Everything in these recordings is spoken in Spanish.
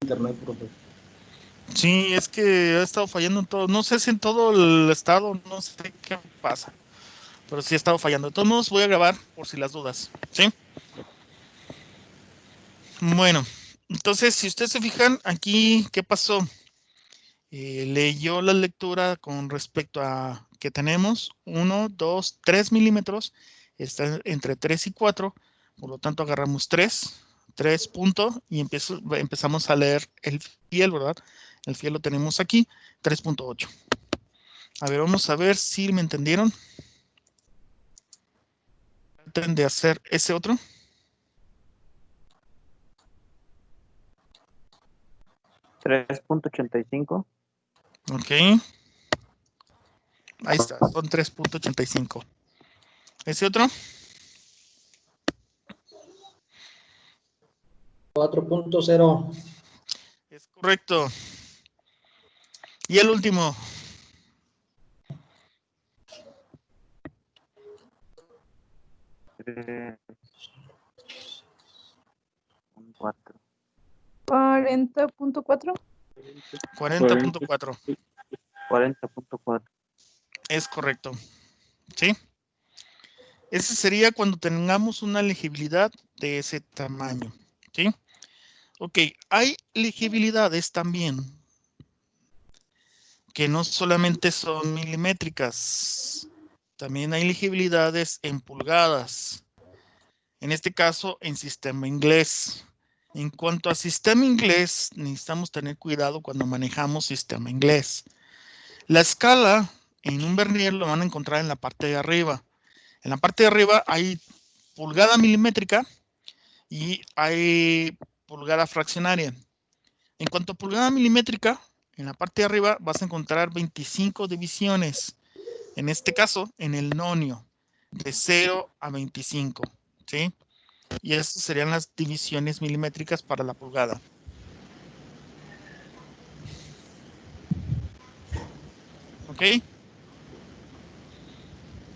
internet, profe. Sí, es que ha estado fallando en todo. No sé si en todo el estado, no sé qué pasa. Pero sí ha estado fallando. De todos modos, voy a grabar por si las dudas. ¿Sí? Bueno, entonces, si ustedes se fijan, aquí, ¿qué pasó? Leyó la lectura con respecto a que tenemos 1, 2, 3 milímetros. Está entre 3 y 4. Por lo tanto, agarramos 3 puntos y empezamos a leer el fiel, ¿verdad? El fiel lo tenemos aquí, 3.8. A ver, vamos a ver si me entendieron. Traten de hacer ese otro. 3.85. Ok. Ahí está, son 3.85. ¿Ese otro? 4.0. Es correcto. Y el último. Un 4. 40.4. 40.4. 40.4. Es correcto. ¿Sí? Ese sería cuando tengamos una legibilidad de ese tamaño. ¿Sí? Ok, hay legibilidades también que no solamente son milimétricas, también hay legibilidades en pulgadas. En este caso, en sistema inglés. En cuanto a sistema inglés, necesitamos tener cuidado cuando manejamos sistema inglés. La escala en un vernier lo van a encontrar en la parte de arriba. En la parte de arriba hay pulgada milimétrica y hay pulgada fraccionaria. En cuanto a pulgada milimétrica, en la parte de arriba vas a encontrar 25 divisiones. En este caso, en el nonio, de 0 a 25. ¿Sí? Y estas serían las divisiones milimétricas para la pulgada. ¿Ok?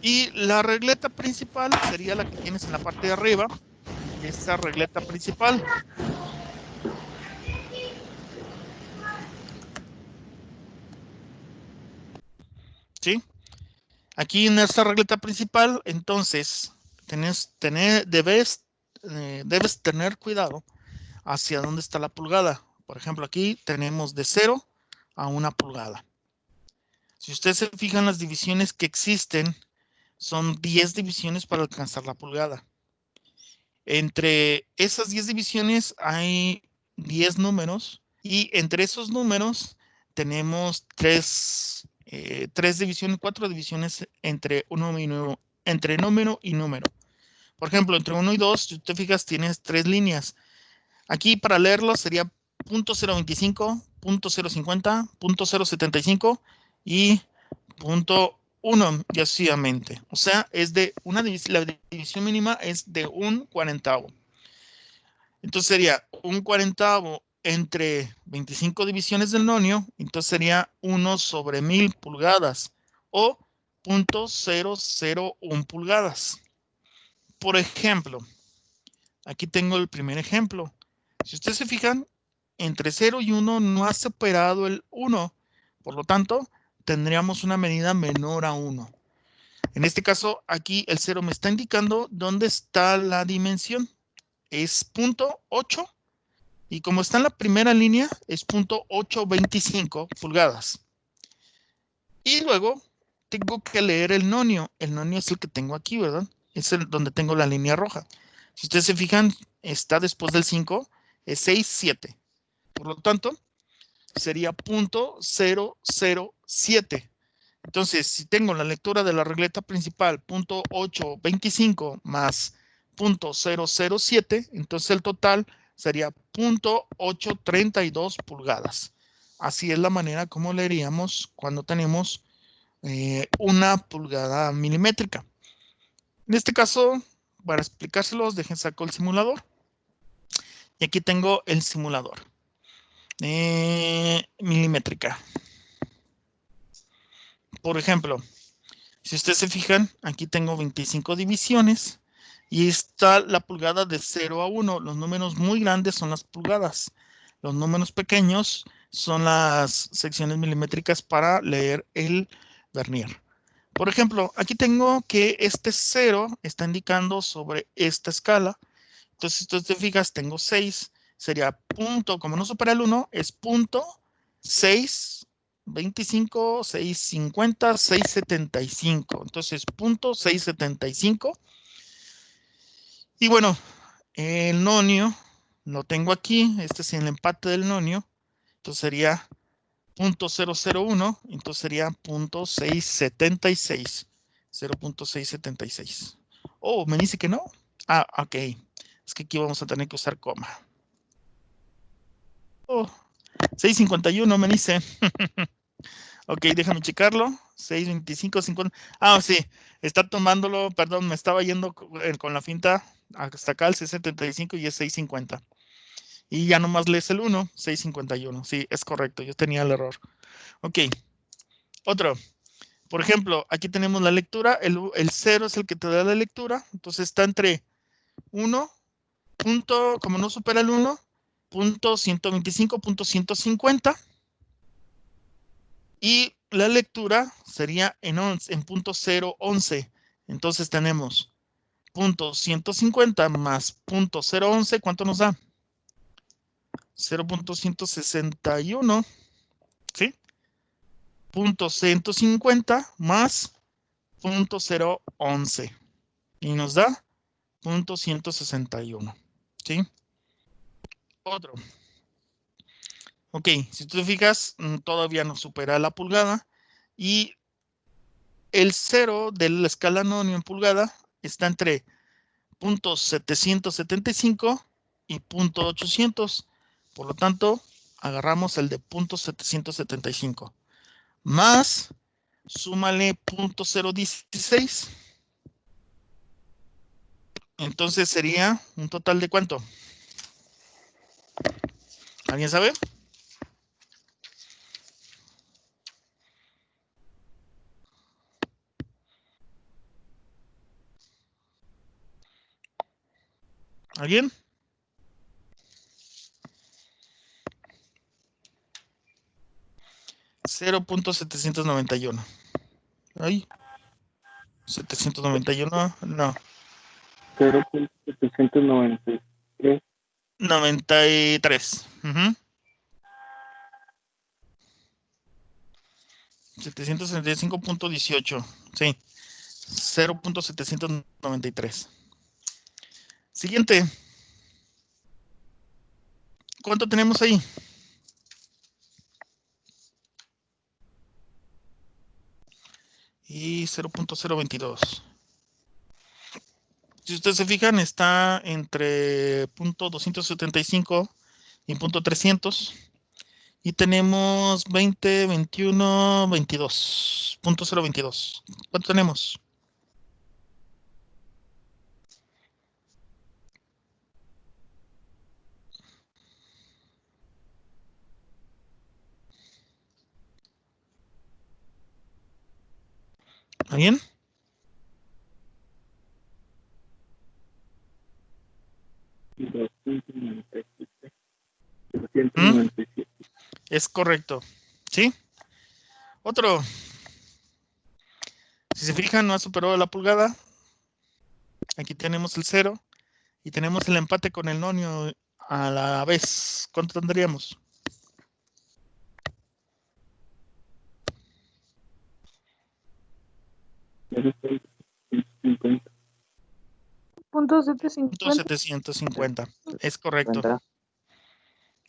Y la regleta principal sería la que tienes en la parte de arriba. Esa regleta principal. ¿Sí? Aquí en esta regleta principal, entonces, debes tener cuidado hacia dónde está la pulgada. Por ejemplo, aquí tenemos de 0 a 1 pulgada. Si ustedes se fijan, las divisiones que existen son 10 divisiones para alcanzar la pulgada. Entre esas 10 divisiones hay 10 números y entre esos números tenemos 4 divisiones entre número y número. Por ejemplo, entre 1 y 2, si te fijas, tienes 3 líneas. Aquí para leerlo sería .025, .050, .075 y .1 y así. O sea, es de la división mínima es de un cuarentavo. Entonces sería un cuarentavo entre 25 divisiones del nonio, entonces sería 1 sobre 1000 pulgadas o .001 pulgadas. Por ejemplo, aquí tengo el primer ejemplo. Si ustedes se fijan, entre 0 y 1 no ha superado el 1. Por lo tanto, tendríamos una medida menor a 1. En este caso, aquí el 0 me está indicando dónde está la dimensión. Es 0.8 y como está en la primera línea, es 0.825 pulgadas. Y luego tengo que leer el nonio. El nonio es el que tengo aquí, ¿verdad? Es el donde tengo la línea roja. Si ustedes se fijan, está después del 5, es 6, 7. Por lo tanto, sería 0.007. Entonces, si tengo la lectura de la regleta principal 0.825 más 0.007, entonces el total sería 0.832 pulgadas. Así es la manera como leeríamos cuando tenemos una pulgada milimétrica. En este caso, para explicárselos, dejen saco el simulador. Y aquí tengo el simulador. Milimétrica. Por ejemplo, si ustedes se fijan, aquí tengo 25 divisiones y está la pulgada de 0 a 1. Los números muy grandes son las pulgadas. Los números pequeños son las secciones milimétricas para leer el vernier. Por ejemplo, aquí tengo que este 0 está indicando sobre esta escala. Entonces, si tú te fijas, tengo 6. Sería punto, como no supera el 1, es punto 625, 650, 675. Entonces, punto 675. Y bueno, el nonio lo tengo aquí. Este es el empate del nonio. Entonces sería .001. Entonces sería .676. 0.676. Oh, me dice que no. Ah, ok. Es que aquí vamos a tener que usar coma. Oh, 651 me dice. Ok, déjame checarlo. 625, 50. Ah, sí. Está tomándolo, perdón, me estaba yendo con la finta hasta acá el 675 y es 650. Y ya nomás lees el 1, 651. Sí, es correcto, yo tenía el error. Ok, otro. Por ejemplo, aquí tenemos la lectura. El 0 es el que te da la lectura. Entonces está entre 1, punto, como no supera el 1, punto 125, punto 150. Y la lectura sería en punto 011. Entonces tenemos punto 150 más punto 011. ¿Cuánto nos da? 0.161. ¿Sí? Punto 150 más punto 011. Y nos da punto 161. ¿Sí? Otro. Ok, si tú te fijas, todavía no supera la pulgada. Y el 0 de la escala nonio en pulgada está entre punto 775 y punto 800. Por lo tanto, agarramos el de punto 775. Más, súmale punto 016. Entonces sería un total de ¿cuánto? ¿Alguien sabe? ¿Alguien? $0.791. Ay, 791, no. 0.793. 93. 775.18. Sí. 0.793. Siguiente. ¿Cuánto tenemos ahí? Y 0.022. Si ustedes se fijan, está entre .275 y .300. Y tenemos 20, 21, 22. .022. ¿Cuánto tenemos? ¿Alguien? Es correcto. ¿Sí? Otro. Si se fijan, no ha superado la pulgada. Aquí tenemos el 0. Y tenemos el empate con el nonio a la vez. ¿Cuánto tendríamos? Punto 750. 750. Es correcto. ¿Vendrá?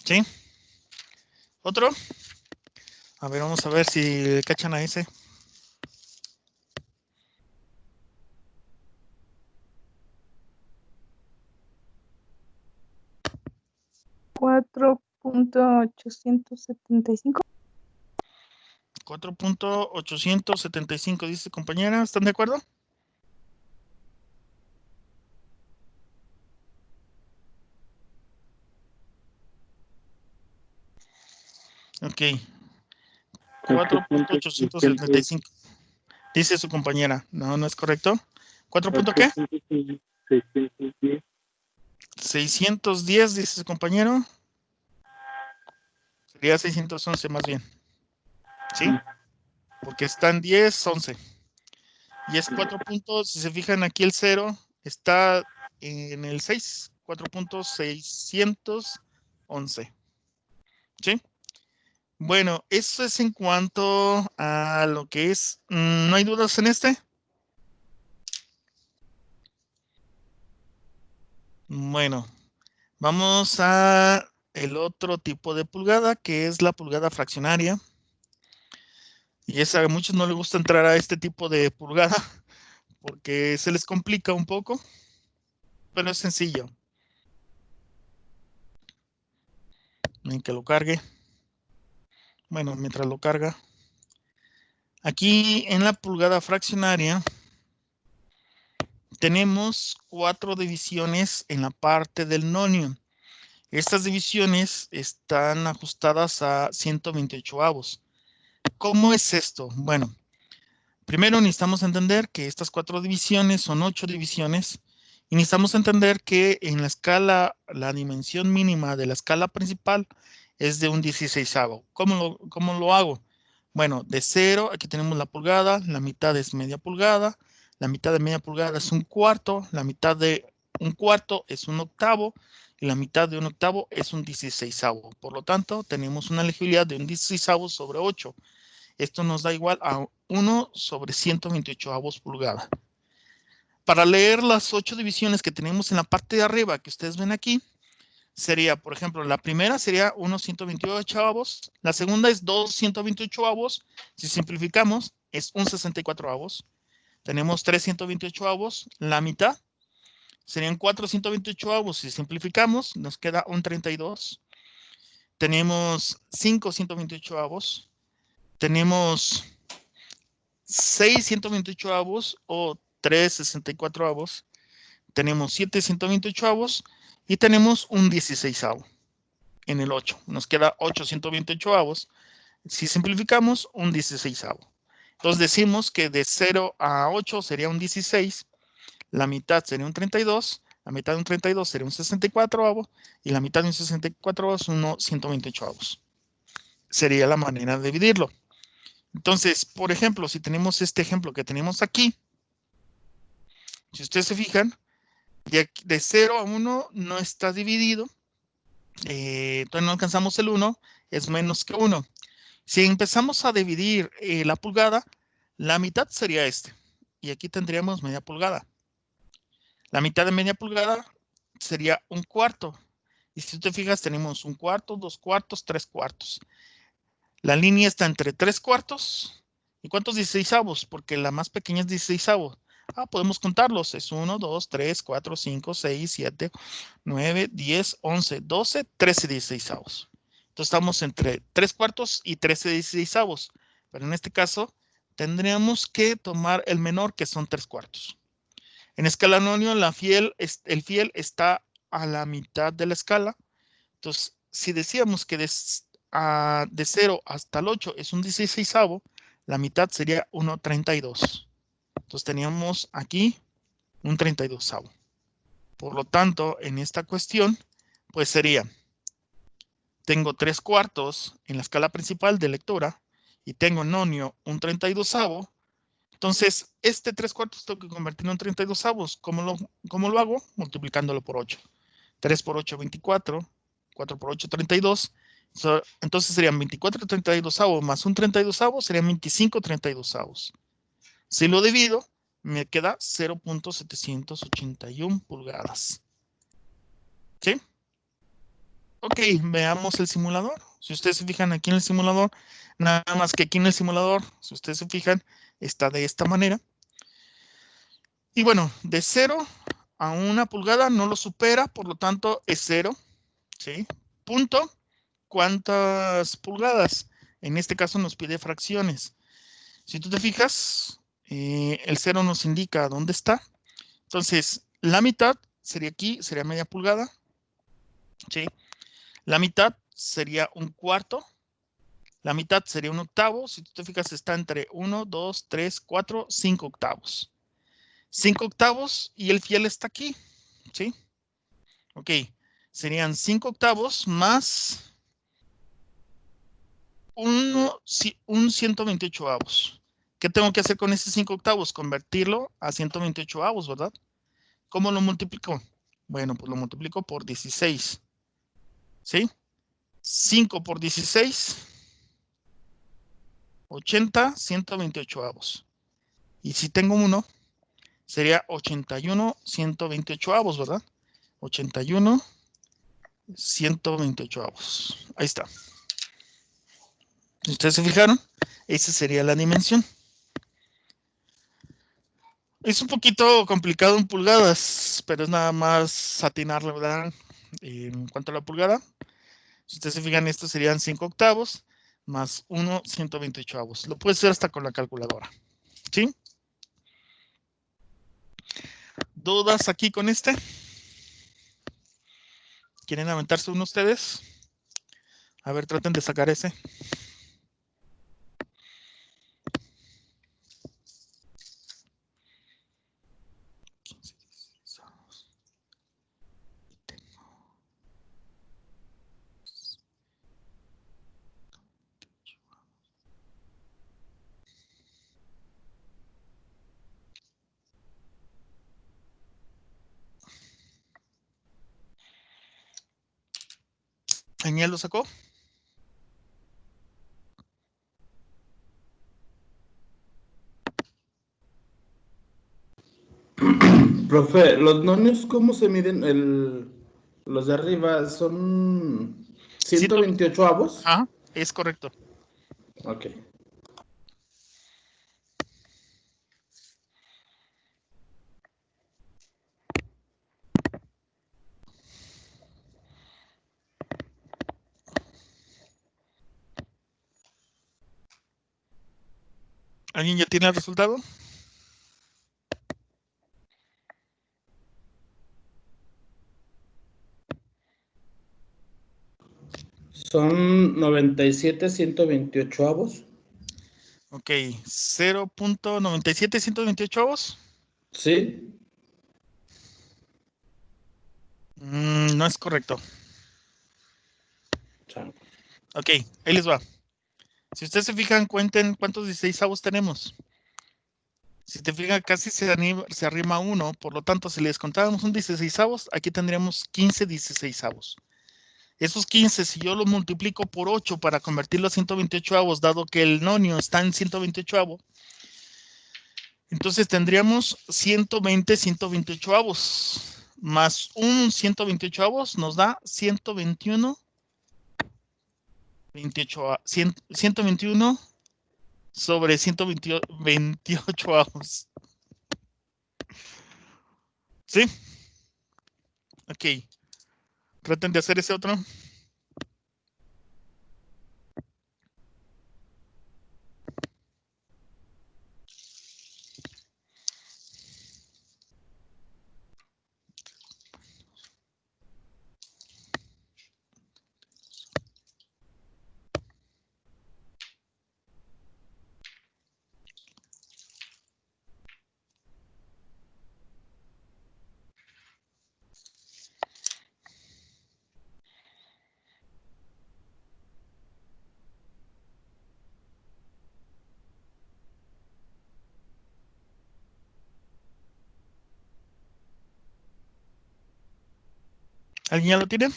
¿Sí? ¿Otro? A ver, vamos a ver si le cachan a ese. $4.875. 4.875, dice compañera. ¿Están de acuerdo? Ok. 4.875. Dice su compañera. No, no es correcto. ¿4. qué? 610. 610, dice su compañero. Sería 611 más bien. ¿Sí? Porque están 10, 11. Y es 4 puntos. Si se fijan aquí el 0 está en el 6. 4.611. ¿Sí? Bueno, eso es en cuanto a lo que es. ¿No hay dudas en este? Bueno, vamos a el otro tipo de pulgada, que es la pulgada fraccionaria. Y a muchos no les gusta entrar a este tipo de pulgada porque se les complica un poco, pero es sencillo. Ven que lo cargue. Bueno, mientras lo carga. Aquí en la pulgada fraccionaria tenemos 4 divisiones en la parte del nonio. Estas divisiones están ajustadas a 128avos. ¿Cómo es esto? Bueno, primero necesitamos entender que estas 4 divisiones son 8 divisiones y necesitamos entender que en la escala, la dimensión mínima de la escala principal es de un 16avo. ¿Cómo lo hago? Bueno, de 0, aquí tenemos la pulgada, la mitad es media pulgada, la mitad de media pulgada es un cuarto, la mitad de un cuarto es un octavo y la mitad de un octavo es un 16avo. Por lo tanto, tenemos una legibilidad de un 16avo sobre 8. Esto nos da igual a 1 sobre 128avos pulgada. Para leer las 8 divisiones que tenemos en la parte de arriba que ustedes ven aquí, sería, por ejemplo, la primera sería 1 128avos, la segunda es 2 128avos, si simplificamos es un 64avos, tenemos 3 128avos, la mitad serían 4 128avos, si simplificamos nos queda un 32, tenemos 5 128avos, tenemos 6 128avos o 3 64avos, tenemos 7 128avos y tenemos un 16avo en el 8. Nos queda 8 128avos. Si simplificamos, un 16avo. Entonces decimos que de 0 a 8 sería un 16, la mitad sería un 32, la mitad de un 32 sería un 64avo y la mitad de un 64avo es uno 128avos. Sería la manera de dividirlo. Entonces, por ejemplo, si tenemos este ejemplo que tenemos aquí, si ustedes se fijan, de 0 a 1 no está dividido. Entonces no alcanzamos el 1, es menos que 1. Si empezamos a dividir la pulgada, la mitad sería este. Y aquí tendríamos media pulgada. La mitad de media pulgada sería un cuarto. Y si tú te fijas, tenemos un cuarto, 2 cuartos, 3 cuartos. La línea está entre 3 cuartos. ¿Y cuántos 16avos? Porque la más pequeña es 16avos. Podemos contarlos. Es 1, 2, 3, 4, 5, 6, 7, 9, 10, 11, 12, 13 16avos. Entonces estamos entre 3 cuartos y 13 16avos. Pero en este caso tendríamos que tomar el menor, que son 3 cuartos. En escala nonio, el fiel está a la mitad de la escala. Entonces, si decíamos que de 0 hasta el 8 es un 16avo, la mitad sería 1,32. Entonces teníamos aquí un 32avo. Por lo tanto, en esta cuestión, pues sería, tengo 3 cuartos en la escala principal de lectura y tengo en nonio un 32avo. Entonces, este 3 cuartos tengo que convertirlo en 32avos. ¿Cómo lo hago? Multiplicándolo por 8. 3 por 8, 24. 4 por 8, 32. Entonces serían 24 32avos más un 32avo, serían 25 32avos. Si lo divido, me queda 0.781 pulgadas. ¿Sí? Ok, veamos el simulador. Si ustedes se fijan aquí en el simulador, nada más que aquí en el simulador, si ustedes se fijan, está de esta manera. Y bueno, de 0 a 1 pulgada no lo supera, por lo tanto es 0. ¿Sí? Punto. ¿Cuántas pulgadas? En este caso nos pide fracciones. Si tú te fijas, el 0 nos indica dónde está. Entonces, la mitad sería aquí, sería media pulgada. ¿Sí? La mitad sería un cuarto. La mitad sería un octavo. Si tú te fijas, está entre 1, 2, 3, 4, 5 octavos. 5 octavos y el fiel está aquí. ¿Sí? Ok. Serían 5 octavos más un 128avos. ¿Qué tengo que hacer con ese 5 octavos? Convertirlo a 128avos, ¿verdad? ¿Cómo lo multiplico? Bueno, pues lo multiplico por 16. ¿Sí? 5 por 16, 80, 128avos. Y si tengo 1, sería 81, 128avos, ¿verdad? 81, 128avos. Ahí está. Si ustedes se fijaron, esa sería la dimensión. Es un poquito complicado en pulgadas, pero es nada más atinarle, ¿verdad? En cuanto a la pulgada, si ustedes se fijan, estos serían 5 octavos más 1, 128avos. Lo puedes hacer hasta con la calculadora. ¿Sí? ¿Dudas aquí con este? ¿Quieren aventarse uno ustedes? A ver, traten de sacar ese. ¿Aniel lo sacó? Profe, los nonios, ¿cómo se miden? Los de arriba son 128 avos. Ah, es correcto. Ok. ¿Alguien ya tiene el resultado? Son 97, 128 avos. Ok, 0.97, 128 avos. Sí. No es correcto. Chao. Ok, ahí les va. Si ustedes se fijan, cuenten cuántos 16avos tenemos. Si te fijas, casi se arrima 1, por lo tanto, si le descontábamos un 16avos, aquí tendríamos 15 16avos. Esos 15, si yo los multiplico por 8 para convertirlo a 128avos, dado que el nonio está en 128avos, entonces tendríamos 120 128avos, más un 128avos nos da 121 121 sobre 128avos. ¿Sí? Ok. Traten de hacer ese otro. ¿Alguien ya lo tiene?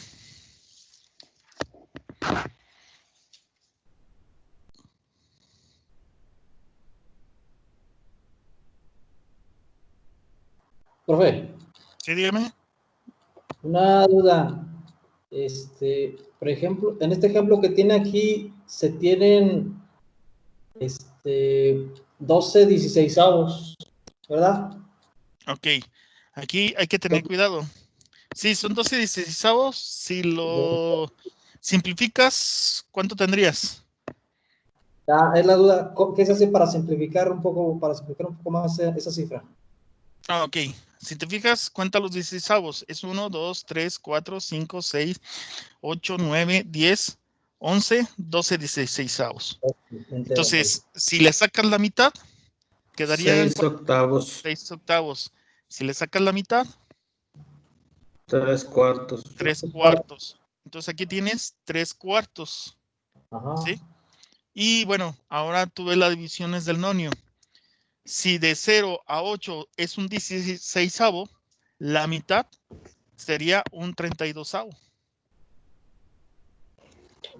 Profe, Sí, dígame. una duda. Por ejemplo, en este ejemplo que tiene aquí, se tienen 12 16avos, ¿verdad? Ok. Aquí hay que tener cuidado. Sí, son 12 16avos. Si lo simplificas, ¿cuánto tendrías? Es la duda, ¿qué se hace para simplificar un poco más esa cifra? Ah, ok. Si te fijas, cuenta los 16avos. Es 1, 2, 3, 4, 5, 6, 8, 9, 10, 11, 12 16avos. Entero, ok. Entonces, si le sacas la mitad, quedarían 6 octavos. 6 octavos. Si le sacas la mitad, 3 cuartos. 3 cuartos. Entonces aquí tienes 3 cuartos. Ajá. ¿Sí? Y bueno, ahora tú ves las divisiones del nonio. Si de 0 a 8 es un 16avo, la mitad sería un 32avo.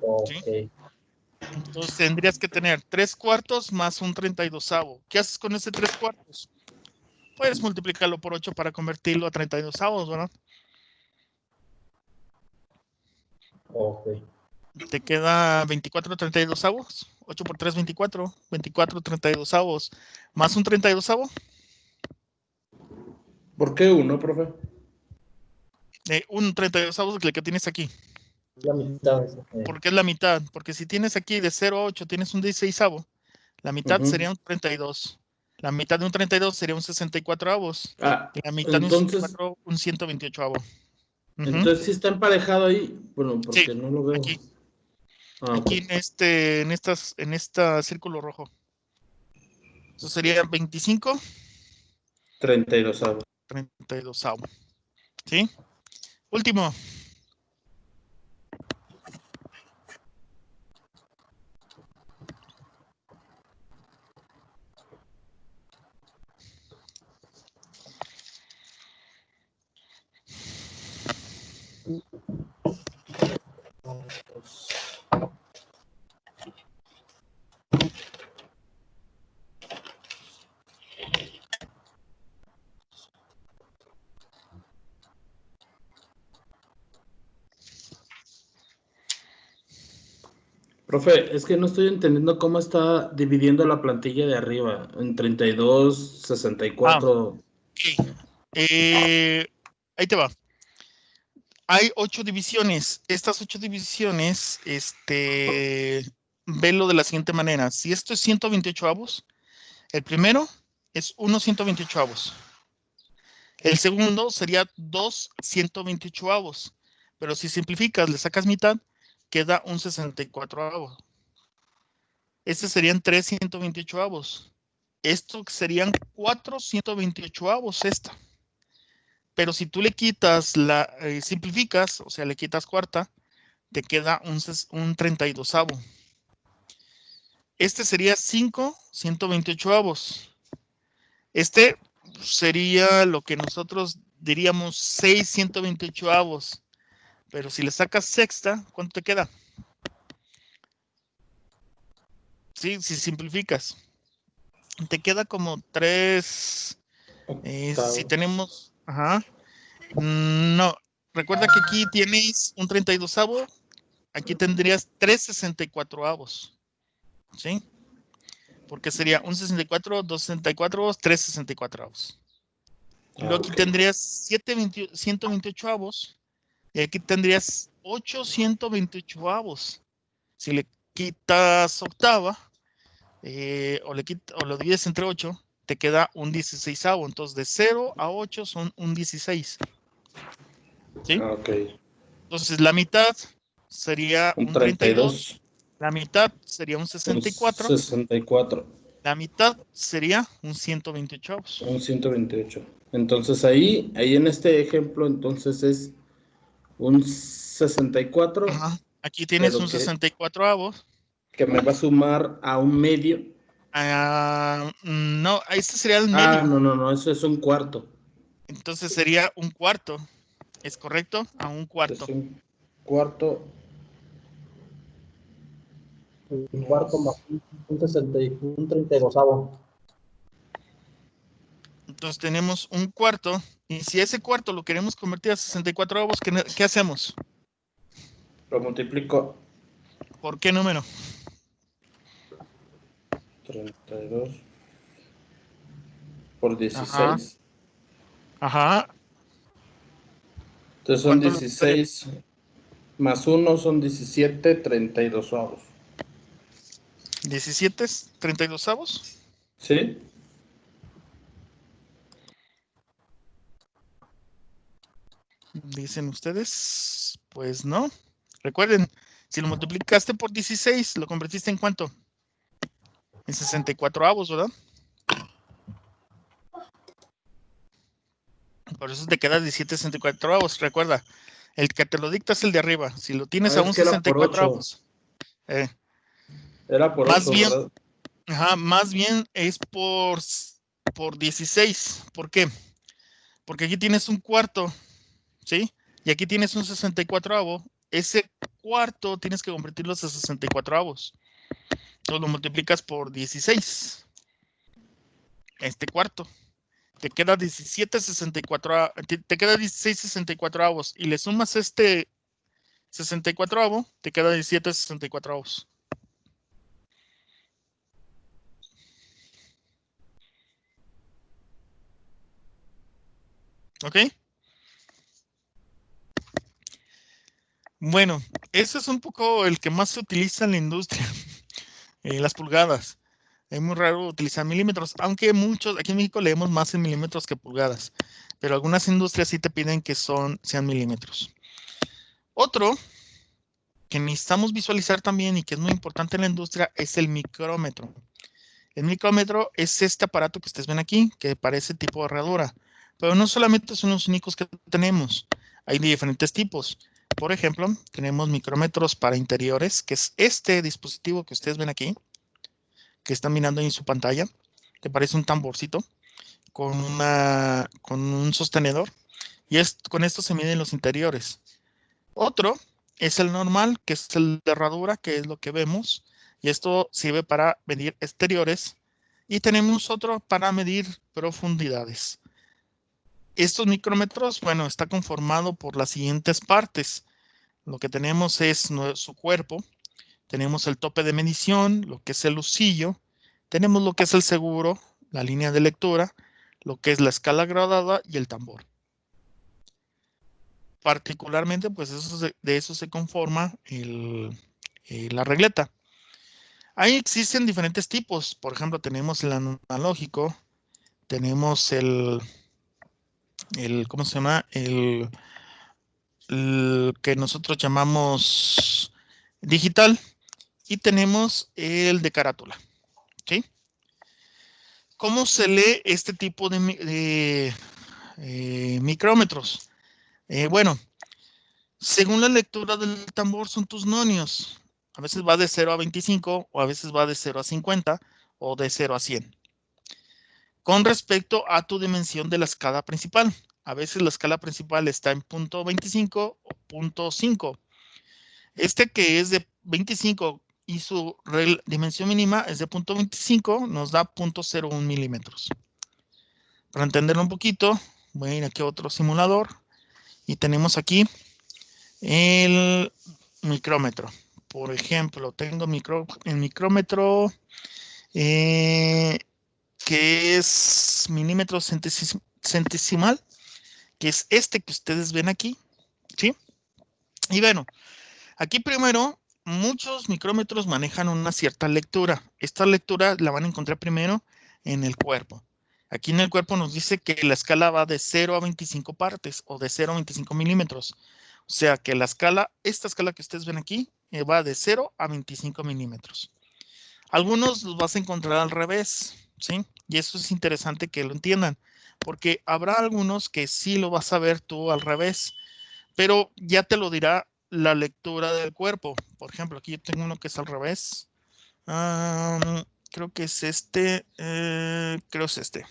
Ok. ¿Sí? Entonces tendrías que tener 3/4 más un 32avo. ¿Qué haces con ese 3/4? Puedes multiplicarlo por 8 para convertirlo a 32avos, ¿verdad? Ok. Te queda 24 32avos. 8 por 3, 24. 24 32avos. Más un 32avo. ¿Por qué uno, profe? Un 32avos que tienes aquí. La mitad. Porque es la mitad. Porque si tienes aquí de 0 a 8, tienes un 16avo. La mitad sería un 32. La mitad de un 32 sería un 64avos. Ah, Y la mitad de un entonces, 64, un 128avo. entonces sí está emparejado ahí. Bueno, Sí, porque no lo veo. aquí. Ah, ok. Aquí en este círculo rojo. Eso sería 25, 32avos. 32avo. ¿Sí? Último. Profe, es que no estoy entendiendo cómo está dividiendo la plantilla de arriba en 32, 64. Ok. Ahí te va. Hay 8 divisiones. Estas 8 divisiones, velo de la siguiente manera. Si esto es 128avos, el primero es 1 128avos. El segundo sería 2 128avos. Pero si simplificas, le sacas mitad, queda un 64avo. Estos serían 3 128avos. Esto serían 4 128avos esta. Pero si tú le quitas simplificas, o sea, le quitas cuarta, te queda un 32avo. Este sería 5 128avos. Este sería lo que nosotros diríamos 6 128avos. Pero si le sacas sexta, ¿cuánto te queda? Sí, si simplificas. Te queda como 3. Si tenemos. Ajá. No. Recuerda que aquí tienes un 32avo. Aquí tendrías 3 64avos. ¿Sí? Porque sería un 64, 2 64avos, 3 64avos. Y luego aquí tendrías 128avos. Y aquí tendrías 8 128avos. Si le quitas octava, o lo divides entre 8, te queda un 16avo. Entonces, de 0 a 8 son un 16. ¿Sí? Ok. Entonces, la mitad sería Un un 32. 32. La mitad sería un Un 64. 64. La mitad sería un 128avos. Un 128. Entonces ahí en este ejemplo, entonces es un 64, Ajá. Aquí tienes pero un 64avos. que me va a sumar a un medio. No, este sería el Ah, medio. no, eso es un cuarto. Entonces sería un cuarto. ¿Es correcto? A un cuarto. Es un cuarto. Un cuarto más un 32avo. Entonces tenemos un cuarto. Y si ese cuarto lo queremos convertir a 64avos, ¿qué hacemos? Lo multiplico. ¿Por qué número? 32 por Ajá. 16. Ajá. Entonces son ¿Cuánto lo daría? 16 más 1 son 17, 32avos. 17, 32avos. ¿Sí? Dicen ustedes. Pues no. Recuerden, si lo multiplicaste por 16, ¿lo convertiste en cuánto? En 64avos, ¿verdad? Por eso te queda 17 64avos. Recuerda, el que te lo dicta es el de arriba. Si lo tienes Ah, a es un que era por 8. 64avos. Era por Más 8, bien, ¿verdad? ajá, más bien es por 16. ¿Por qué? Porque aquí tienes un cuarto, ¿sí? Y aquí tienes un 64avo. Ese cuarto tienes que convertirlo a 64avos. Entonces lo multiplicas por 16. Este cuarto. Te queda 17 te queda 16 64avos. Y le sumas este 64avo, te queda 17 64avos. ¿Ok? Bueno, ese es un poco el que más se utiliza en la industria, las pulgadas. Es muy raro utilizar milímetros, aunque muchos, aquí en México leemos más en milímetros que pulgadas, pero algunas industrias sí te piden que sean milímetros. Otro que necesitamos visualizar también y que es muy importante en la industria es el micrómetro. El micrómetro es este aparato que ustedes ven aquí, que parece tipo herradura, pero no solamente son los únicos que tenemos, hay de diferentes tipos. Por ejemplo, tenemos micrómetros para interiores, que es este dispositivo que ustedes ven aquí, que están mirando en su pantalla, que parece un tamborcito con un sostenedor, y con esto se miden los interiores. Otro es el normal, que es el de herradura, que es lo que vemos, y esto sirve para medir exteriores, y tenemos otro para medir profundidades. Estos micrómetros, bueno, está conformado por las siguientes partes. Lo que tenemos es su cuerpo, tenemos el tope de medición, lo que es el husillo, tenemos lo que es el seguro, la línea de lectura, lo que es la escala gradada y el tambor. Particularmente, pues de eso se conforma la regleta. Ahí existen diferentes tipos. Por ejemplo, tenemos el analógico, tenemos ¿cómo se llama? El que nosotros llamamos digital, y tenemos el de carátula. ¿Sí? ¿Cómo se lee este tipo de micrómetros? Bueno, según la lectura del tambor son tus nonios. A veces va de 0 a 25, o a veces va de 0 a 50, o de 0 a 100. Con respecto a tu dimensión de la escala principal. A veces la escala principal está en punto 25 o punto 5. Este que es de 25 y su dimensión mínima es de punto 25, nos da 0.01 milímetros. Para entenderlo un poquito, voy a ir aquí a otro simulador y tenemos aquí el micrómetro. Por ejemplo, tengo el micrómetro que es milímetro centesimal, que es este que ustedes ven aquí, ¿sí? Y bueno, aquí primero, muchos micrómetros manejan una cierta lectura. Esta lectura la van a encontrar primero en el cuerpo. Aquí en el cuerpo nos dice que la escala va de 0 a 25 partes o de 0 a 25 milímetros. O sea que esta escala que ustedes ven aquí, va de 0 a 25 milímetros. Algunos los vas a encontrar al revés, ¿sí? Y eso es interesante que lo entiendan, porque habrá algunos que sí lo vas a ver tú al revés, pero ya te lo dirá la lectura del cuerpo. Por ejemplo, aquí yo tengo uno que es al revés. Creo que es este. Creo es este.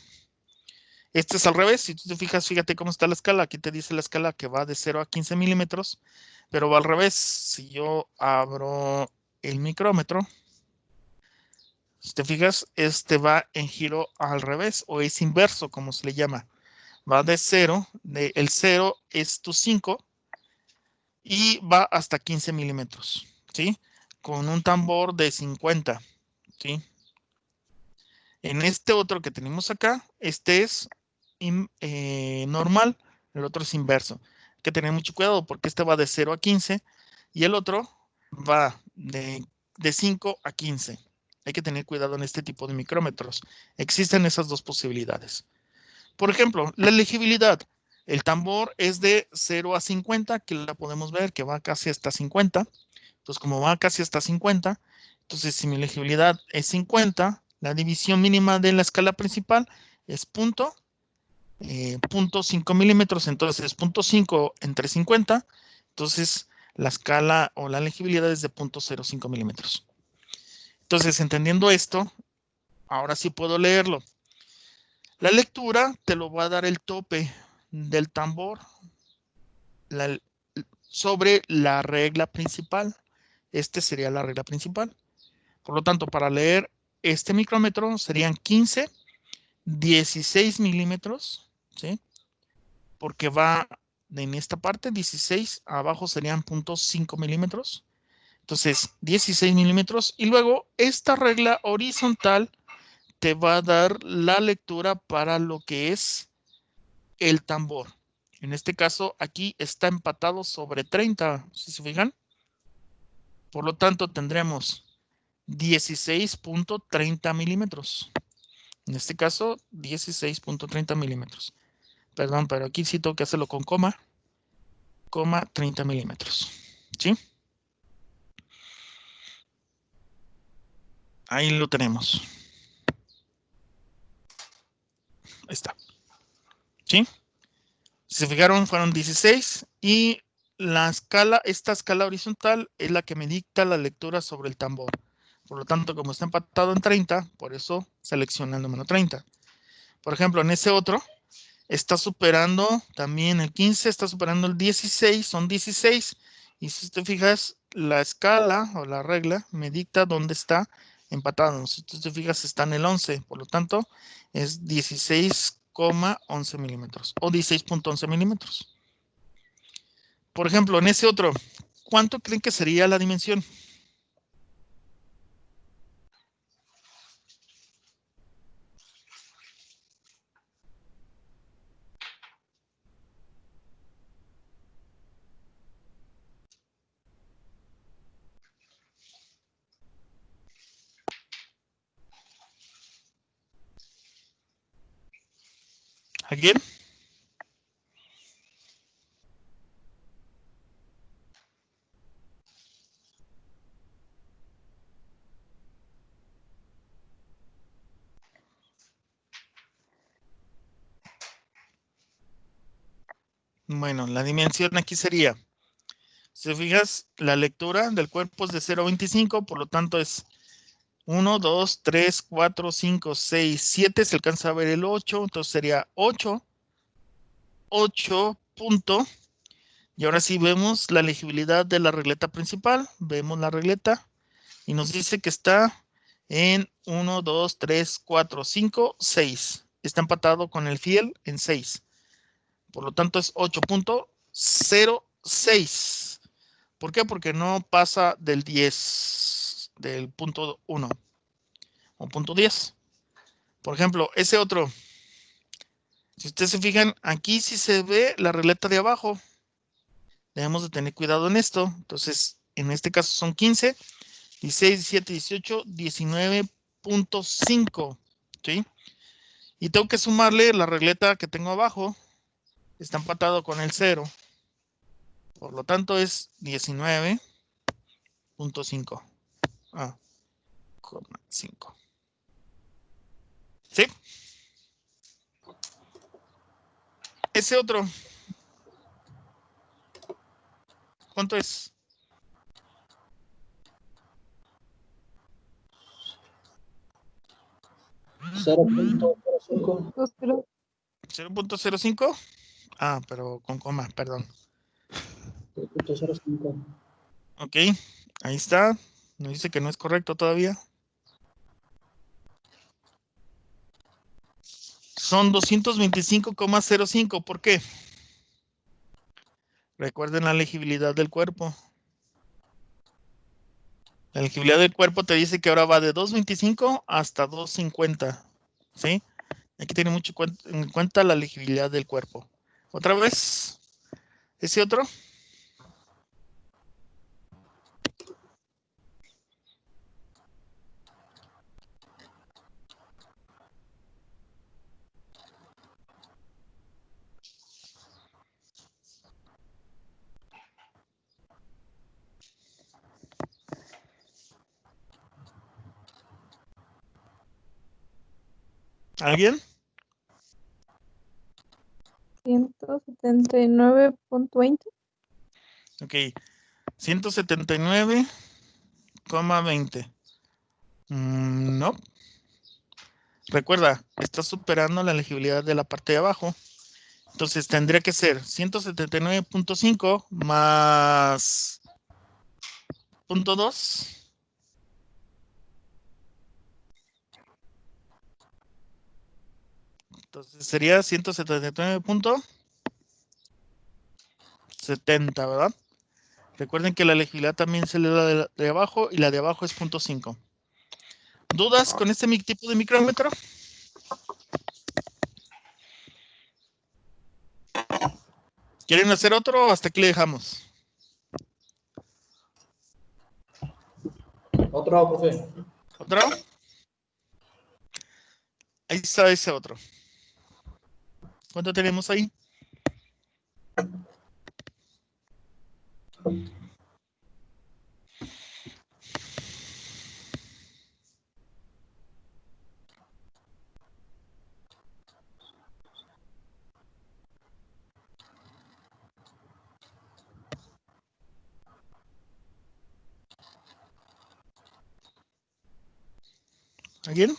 Este es al revés. Si tú te fijas, fíjate cómo está la escala. Aquí te dice la escala que va de 0 a 15 milímetros, pero va al revés. Si yo abro el micrómetro, si te fijas, este va en giro al revés, o es inverso, como se le llama. Va de 0, el 0 es tu 5, y va hasta 15 milímetros, ¿sí? Con un tambor de 50, ¿sí? En este otro que tenemos acá, este es normal, el otro es inverso. Hay que tener mucho cuidado porque este va de 0 a 15 y el otro va de 5 a 15. Hay que tener cuidado en este tipo de micrómetros. Existen esas dos posibilidades. Por ejemplo, la legibilidad. El tambor es de 0 a 50, que la podemos ver que va casi hasta 50. Entonces, como va casi hasta 50, entonces si mi legibilidad es 50, la división mínima de la escala principal es 0.5 milímetros, entonces es 0.5 entre 50, entonces la escala o la legibilidad es de 0.05 milímetros. Entonces, entendiendo esto, ahora sí puedo leerlo. La lectura te lo va a dar el tope del tambor sobre la regla principal. Este sería la regla principal. Por lo tanto, para leer este micrómetro serían 15, 16 milímetros, ¿sí? Porque va en esta parte, 16, abajo serían 0.5 milímetros. Entonces, 16 milímetros. Y luego, esta regla horizontal te va a dar la lectura para lo que es el tambor. En este caso, aquí está empatado sobre 30, si se fijan. Por lo tanto, tendremos 16.30 milímetros. En este caso, 16.30 milímetros. Perdón, pero aquí sí tengo que hacerlo con coma. 30 milímetros. ¿Sí? Ahí lo tenemos. Ahí está. ¿Sí? Si se fijaron, fueron 16 y la escala, esta escala horizontal es la que me dicta la lectura sobre el tambor. Por lo tanto, como está empatado en 30, por eso selecciona el número 30. Por ejemplo, en ese otro, está superando también el 15, está superando el 16, son 16. Y si te fijas, la escala o la regla me dicta dónde está empatado. Si tú te fijas, está en el 11, por lo tanto, es 16,11 milímetros o 16.11 milímetros. Por ejemplo, en ese otro, ¿cuánto creen que sería la dimensión? ¿Alguien? Bueno, la dimensión aquí sería, si te fijas, la lectura del cuerpo es de 0,25, por lo tanto es 1, 2, 3, 4, 5, 6, 7, se alcanza a ver el 8, entonces sería 8 punto, y ahora sí vemos la legibilidad de la regleta principal, vemos la regleta, y nos dice que está en 1, 2, 3, 4, 5, 6, está empatado con el fiel en 6, por lo tanto es 8.06. ¿Por qué? Porque no pasa del 10, del punto 1 o punto 10. Por ejemplo, ese otro, si ustedes se fijan, aquí sí se ve la regleta de abajo. Debemos de tener cuidado en esto. Entonces, en este caso son 15, 16, 17, 18, 19.5. ¿Sí? Y tengo que sumarle la regleta que tengo abajo. Está empatado con el 0. Por lo tanto, es 19.5. Ah, 5. ¿Sí? Ese otro, ¿cuánto es? $0.05. 0.05. Ah, pero con coma, perdón. 0.05. Ok, ahí está. Nos dice que no es correcto todavía. Son 225,05. ¿Por qué? Recuerden la legibilidad del cuerpo. La legibilidad del cuerpo te dice que ahora va de 225 hasta 250. ¿Sí? Aquí tiene mucho en cuenta la legibilidad del cuerpo. Otra vez. Ese otro. ¿Alguien? 179.20. Ok. 179,20. No. Recuerda, está superando la legibilidad de la parte de abajo. Entonces tendría que ser 179.5 más 0.2. Entonces sería 179.70, ¿verdad? Recuerden que la legibilidad también se le da de abajo y la de abajo es 0.5. ¿Dudas con este tipo de micrómetro? ¿Quieren hacer otro o hasta aquí le dejamos? Otro, profe. ¿Otro? Ahí está ese otro. ¿Cuánto tenemos ahí? ¿Alguien?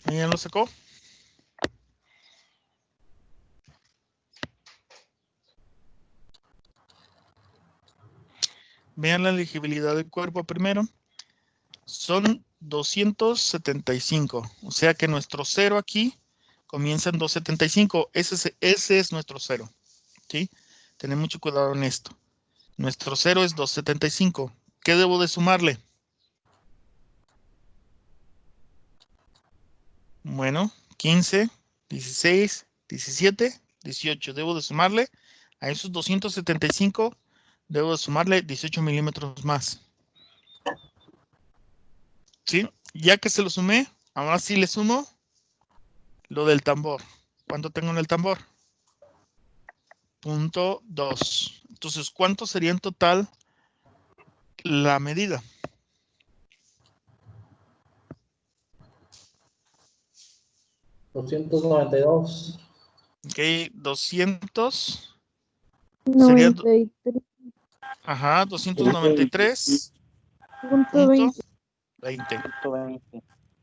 ¿Alguien lo sacó? Vean la legibilidad del cuerpo primero. Son 275. O sea que nuestro cero aquí comienza en 275. Ese es nuestro cero. ¿Sí? Tened mucho cuidado en esto. Nuestro cero es 275. ¿Qué debo de sumarle? Bueno, 15, 16, 17, 18. Debo de sumarle a esos 275. Debo de sumarle 18 milímetros más. ¿Sí? Ya que se lo sumé, ahora sí le sumo lo del tambor. ¿Cuánto tengo en el tambor? 0.2. Entonces, ¿cuánto sería en total la medida? $292. Ok, 200. Sería, 93.20. ajá, 293.20.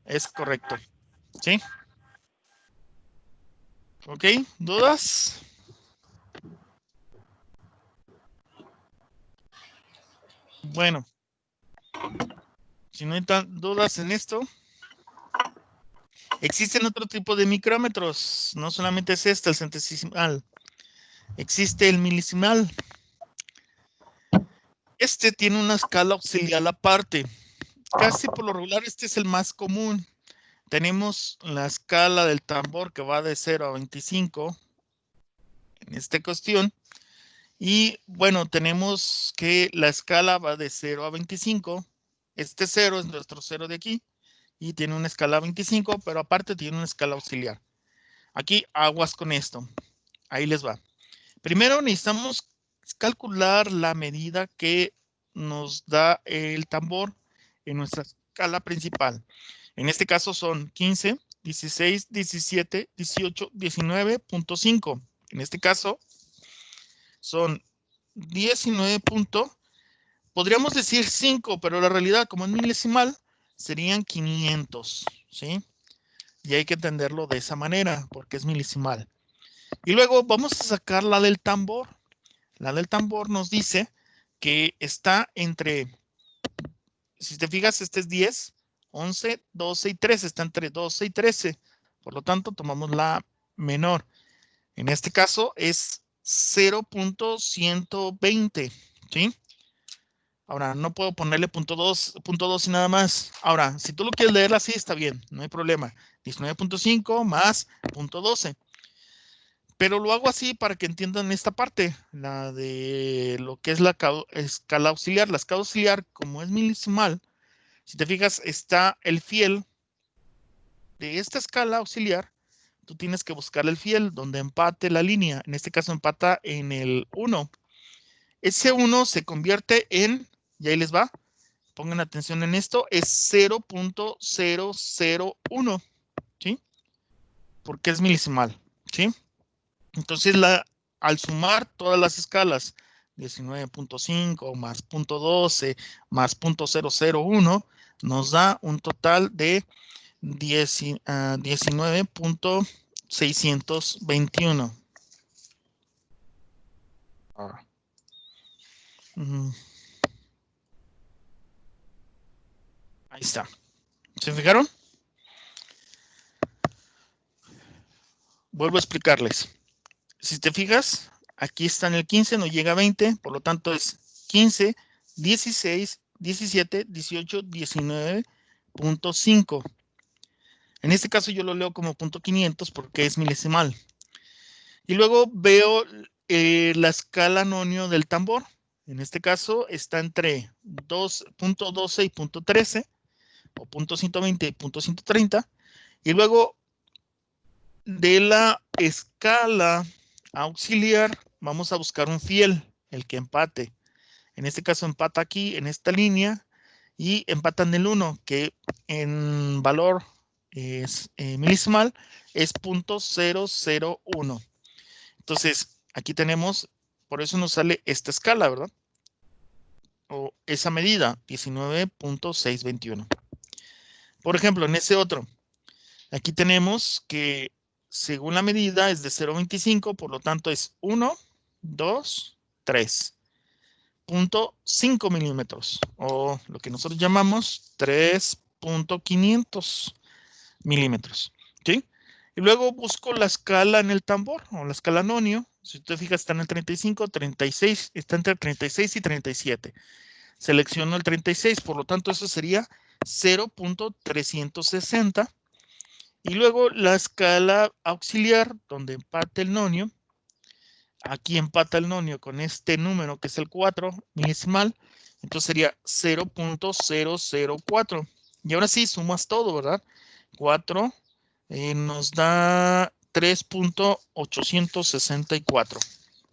Es correcto. ¿Sí? Ok, ¿dudas? Bueno, si no hay dudas en esto, existen otro tipo de micrómetros. No solamente es este, el centesimal. Existe el milisimal. Este tiene una escala auxiliar aparte. Casi por lo regular este es el más común. Tenemos la escala del tambor que va de 0 a 25 en esta cuestión. Y bueno, tenemos que la escala va de 0 a 25. Este 0 es nuestro 0 de aquí. Y tiene una escala 25, pero aparte tiene una escala auxiliar. Aquí aguas con esto. Ahí les va. Primero necesitamos calcular la medida que nos da el tambor en nuestra escala principal. En este caso son 15, 16, 17, 18, 19.5. En este caso son 19. Podríamos decir 5, pero la realidad, como es milesimal, serían 500, ¿sí? Y hay que entenderlo de esa manera, porque es milesimal. Y luego vamos a sacar la del tambor. La del tambor nos dice que está entre, si te fijas, este es 10, 11, 12 y 13. Está entre 12 y 13. Por lo tanto, tomamos la menor. En este caso es 0.120, ¿sí? Ahora, no puedo ponerle punto 2 y nada más. Ahora, si tú lo quieres leer así, está bien, no hay problema. 19.5 más 0.12. Pero lo hago así para que entiendan esta parte, la de lo que es la escala auxiliar. La escala auxiliar, como es milesimal, si te fijas, está el fiel de esta escala auxiliar. Tú tienes que buscar el fiel donde empate la línea. En este caso empata en el 1. ese 1 se convierte en, y ahí les va, pongan atención en esto, es 0.001, ¿sí? Porque es milesimal, ¿sí? Entonces, al sumar todas las escalas, 19.5 más 0.12 más 0.001, nos da un total de 19.621. Ahí está. ¿Se fijaron? Vuelvo a explicarles. Si te fijas, aquí está en el 15, no llega a 20, por lo tanto es 15, 16, 17, 18, 19.5. En este caso yo lo leo como .500 porque es milesimal. Y luego veo la escala nonio del tambor. En este caso está entre 2.12 y .13, o .120 y .130. Y luego de la escala auxiliar vamos a buscar un fiel, el que empate. En este caso empata aquí en esta línea y empatan el 1, que en valor es milesimal, es .001. Entonces, aquí tenemos, por eso nos sale esta escala, ¿verdad? O esa medida, 19.621. Por ejemplo, en ese otro, aquí tenemos que según la medida es de 0.25, por lo tanto es 1, 2, 3. 0.5 milímetros, o lo que nosotros llamamos 3.500 milímetros, ¿sí? Y luego busco la escala en el tambor, o la escala nonio. Si te fijas, está en el 35, 36, está entre 36 y 37. Selecciono el 36, por lo tanto, eso sería 0.360. Y luego la escala auxiliar, donde empate el nonio. Aquí empata el nonio con este número, que es el 4 milesimal. Entonces sería 0.004. Y ahora sí, sumas todo, ¿verdad? 4 nos da 3.864.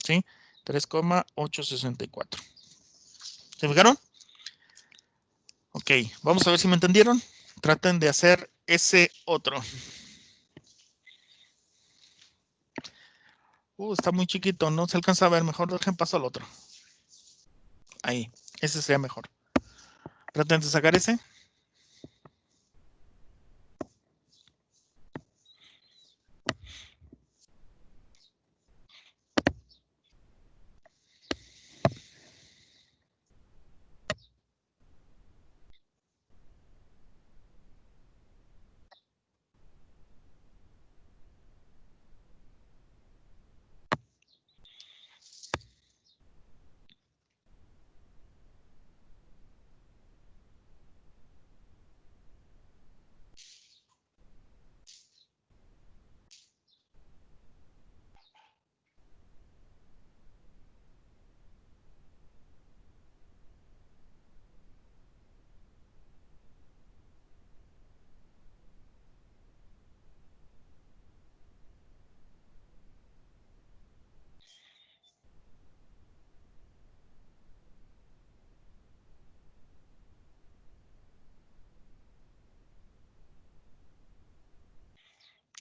¿Sí? 3.864. ¿Se fijaron? Ok, vamos a ver si me entendieron. Traten de hacer ese otro. Está muy chiquito, no se alcanza a ver. Mejor dejen paso al otro. Ahí, ese sería mejor. Traten de sacar ese.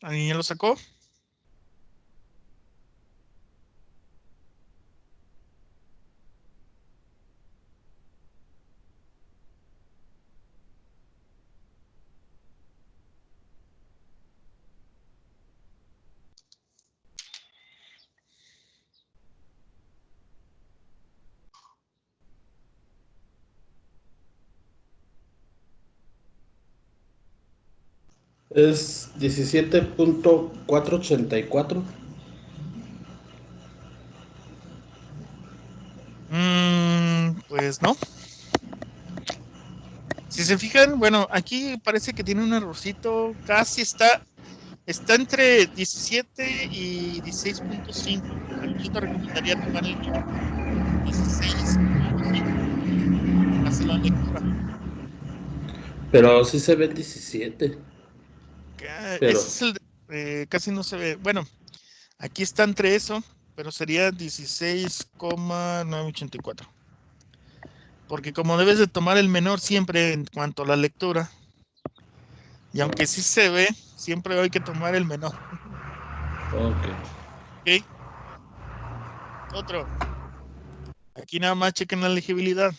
¿Alguien ya lo sacó? Es 17.484. Pues no. Si se fijan, bueno, aquí parece que tiene un errorcito. Casi está entre 17 y 16.5. Yo te recomendaría tomar el 16.5. Hace la lectura. Pero sí se ve el 17. Pero Ese es casi no se ve. Bueno, aquí está entre eso. pero sería 16,984. Porque como debes de tomar el menor siempre en cuanto a la lectura, y aunque sí se ve, siempre hay que tomar el menor. Ok. ¿Ok? Otro. Aquí nada más chequen la legibilidad.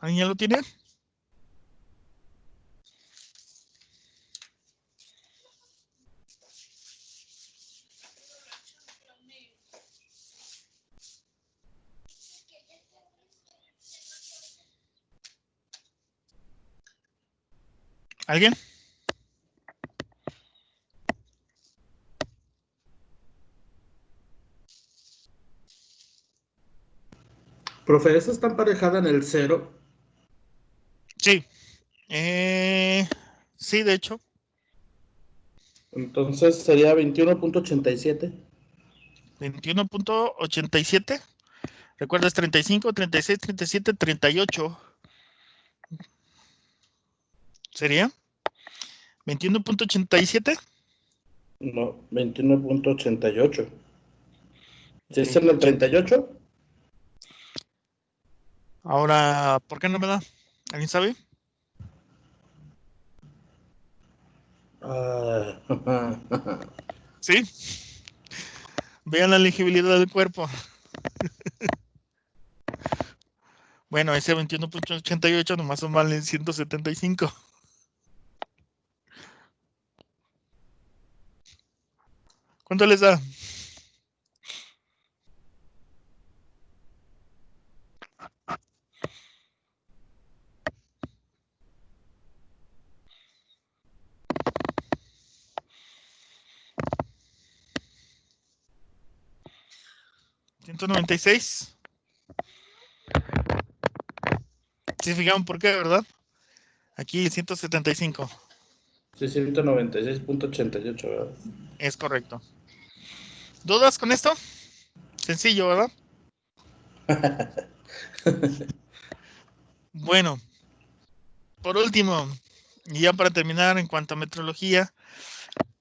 ¿Alguien ya lo tiene? ¿Alguien? Profe, ¿esa está emparejada en el 0? Sí. Sí, de hecho. Entonces sería 21.87. 21,87. ¿Recuerdas 35, 36, 37, 38? ¿Sería? 21,87. No, 21.88. ¿Sí es en el 80. 38? Ahora, ¿por qué no me da? ¿Alguien sabe? Sí. Vean la legibilidad del cuerpo. Bueno, ese 21,88 nomás son mal en 175. ¿Cuánto les da? ¿196? ¿Sí se fijaron por qué, verdad? Aquí 175. Sí, 196.88, ¿verdad? Es correcto. ¿Dudas con esto? Sencillo, ¿verdad? Bueno, por último, y ya para terminar, en cuanto a metrología,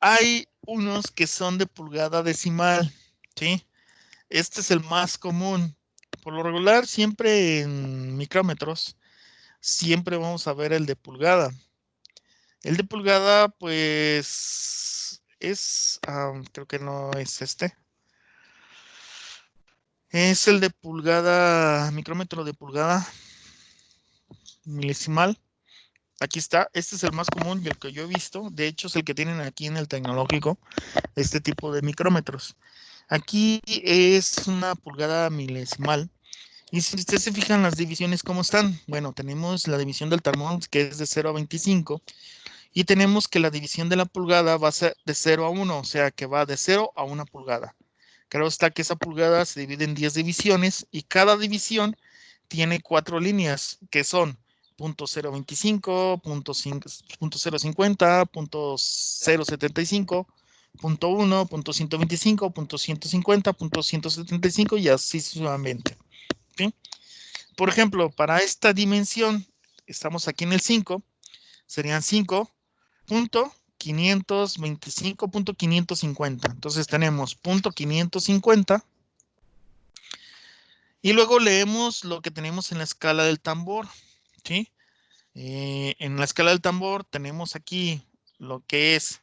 hay unos que son de pulgada decimal, ¿sí? Este es el más común. Por lo regular, siempre en micrómetros, siempre vamos a ver el de pulgada. El de pulgada, pues, creo que no es este. Es el de pulgada, micrómetro de pulgada milesimal. Aquí está, este es el más común y el que yo he visto. De hecho, es el que tienen aquí en el tecnológico, este tipo de micrómetros. Aquí es una pulgada milesimal. Y si ustedes se fijan las divisiones, ¿cómo están? Bueno, tenemos la división del termómetro, que es de 0 a 25. Y tenemos que la división de la pulgada va a ser de 0 a 1, o sea que va de 0 a 1 pulgada. Claro está que esa pulgada se divide en 10 divisiones y cada división tiene 4 líneas que son .025, .050, .075, .1, .125, .150, .175 y así sucesivamente. ¿Sí? Por ejemplo, para esta dimensión, estamos aquí en el 5, serían 5.525.550. Entonces tenemos .550 y luego leemos lo que tenemos en la escala del tambor, ¿sí? En la escala del tambor tenemos aquí lo que es